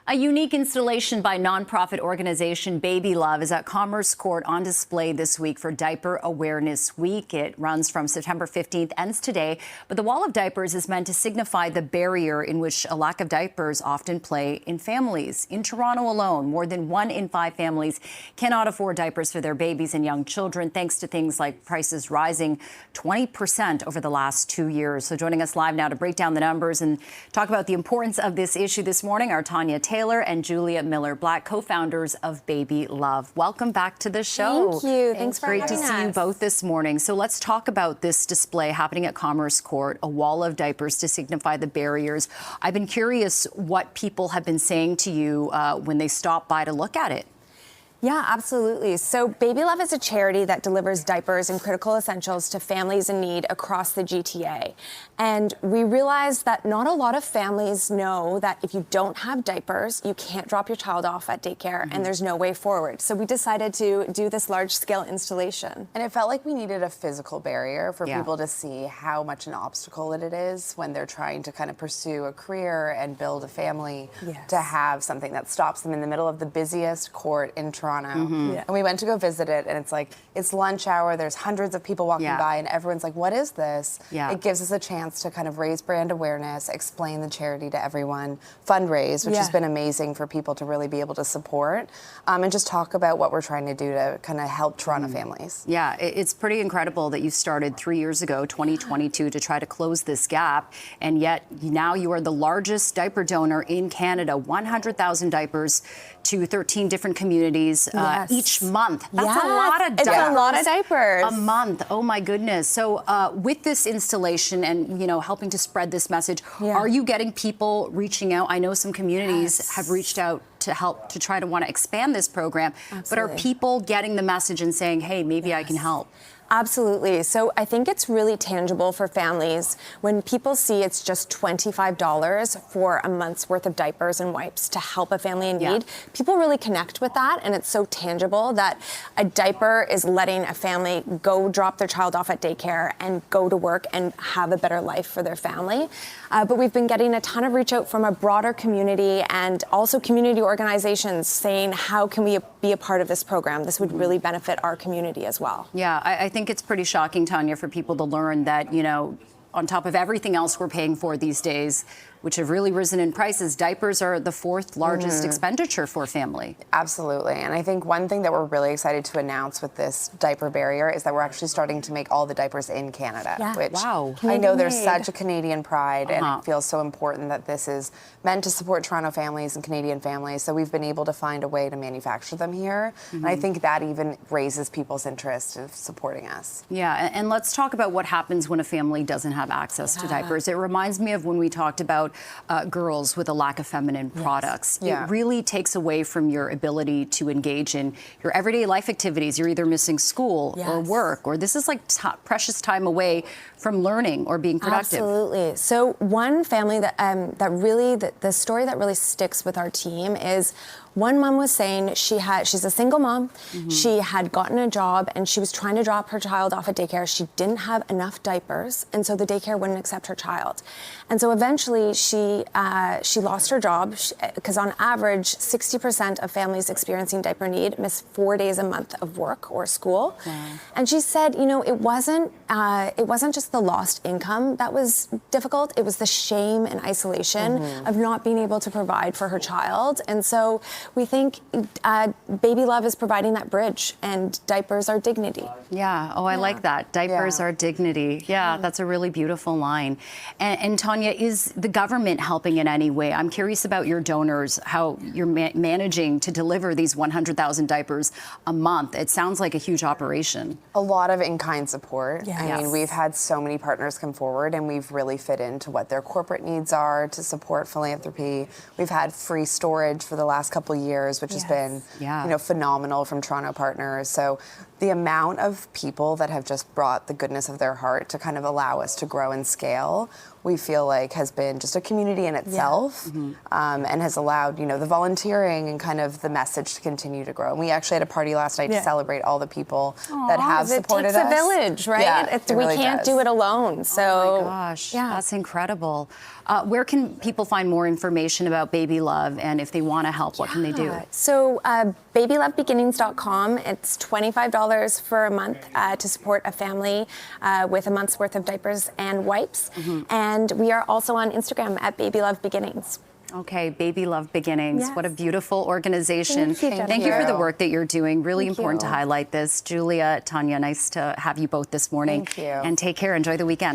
A unique installation by nonprofit organization Baby Love is at Commerce Court on display this week for Diaper Awareness Week. It runs from September 15th, ends today. But the wall of diapers is meant to signify the barrier in which a lack of diapers often play in families. In Toronto alone, more than 1 in 5 families cannot afford diapers for their babies and young children, thanks to things like prices rising 20% over the last 2 years. So joining us live now to break down the numbers and talk about the importance of this issue this morning are Tanya Taylor and Julia Miller-Black, co-founders of Baby Love. Welcome back to the show. Thank you. Thanks for having us. Great to see you both this morning. So let's talk about this display happening at Commerce Court, a wall of diapers to signify the barriers. I've been curious what people have been saying to you when they stop by to look at it. Yeah, absolutely. So Baby Love is a charity that delivers diapers and critical essentials to families in need across the GTA. And we realized that not a lot of families know that if you don't have diapers, you can't drop your child off at daycare and there's no way forward. So we decided to do this large-scale installation. And it felt like we needed a physical barrier for people to see how much an obstacle it is when they're trying to kind of pursue a career and build a family, to have something that stops them in the middle of the busiest court in Toronto. And we went to go visit it, and it's like, it's lunch hour, there's hundreds of people walking by, and everyone's like, what is this? It gives us a chance to kind of raise brand awareness, explain the charity to everyone, fundraise, which has been amazing for people to really be able to support, and just talk about what we're trying to do to kind of help Toronto families. Yeah, it's pretty incredible that you started 3 years ago, 2022, to try to close this gap, and yet now you are the largest diaper donor in Canada, 100,000 diapers to 13 different communities each month. That's a lot of diapers. It's a lot of diapers. A month. Oh my goodness. So with this installation and, you know, helping to spread this message, are you getting people reaching out? I know some communities have reached out to help to try to want to expand this program, but are people getting the message and saying, hey, maybe I can help? Absolutely. So I think it's really tangible for families when people see it's just $25 for a month's worth of diapers and wipes to help a family in need. People really connect with that, and it's so tangible that a diaper is letting a family go drop their child off at daycare and go to work and have a better life for their family. But we've been getting a ton of reach out from a broader community and also community organizations saying, how can we be a part of this program? This would really benefit our community as well. Yeah, I think it's pretty shocking, Tanya, for people to learn that, you know, on top of everything else we're paying for these days, which have really risen in prices, diapers are the 4th largest expenditure for a family. Absolutely. And I think one thing that we're really excited to announce with this diaper barrier is that we're actually starting to make all the diapers in Canada, which I know there's such a Canadian pride, and it feels so important that this is meant to support Toronto families and Canadian families. So we've been able to find a way to manufacture them here. And I think that even raises people's interest of supporting us. Yeah, and let's talk about what happens when a family doesn't have access to diapers. It reminds me of when we talked about girls with a lack of feminine products. It really takes away from your ability to engage in your everyday life activities. You're either missing school or work, or this is like precious time away from learning or being productive. Absolutely. So one family that the story that really sticks with our team is one mom was saying she's a single mom. She had gotten a job and she was trying to drop her child off at daycare. She didn't have enough diapers, and so the daycare wouldn't accept her child. And so eventually she lost her job because on average 60% of families experiencing diaper need miss 4 days a month of work or school. And she said, you know, it wasn't just the lost income that was difficult. It was the shame and isolation of not being able to provide for her child. And so we think Baby Love is providing that bridge, and diapers are dignity. Yeah. Oh, I like that. Diapers are dignity. Yeah, that's a really beautiful line. And Tanya, is the government helping in any way? I'm curious about your donors, how you're managing to deliver these 100,000 diapers a month. It sounds like a huge operation. A lot of in-kind support. I mean, we've had so many partners come forward, and we've really fit into what their corporate needs are to support philanthropy. We've had free storage for the last couple years, which has been you know, phenomenal from Toronto partners. So the amount of people that have just brought the goodness of their heart to kind of allow us to grow and scale we feel like has been just a community in itself, and has allowed, you know, the volunteering and kind of the message to continue to grow. And we actually had a party last night to celebrate all the people that have supported us. It takes a village, right? Yeah, we really can't does. do it alone. So, oh my gosh, that's incredible. Where can people find more information about Baby Love, and if they want to help, what can they do? So babylovebeginnings.com. It's $25 for a month to support a family with a month's worth of diapers and wipes. And we are also on Instagram at Baby Love Beginnings. Okay, Baby Love Beginnings. Yes. What a beautiful organization. Thank you for the work that you're doing. Really important to highlight this. Julia, Tanya, nice to have you both this morning. Thank you. And take care. Enjoy the weekend.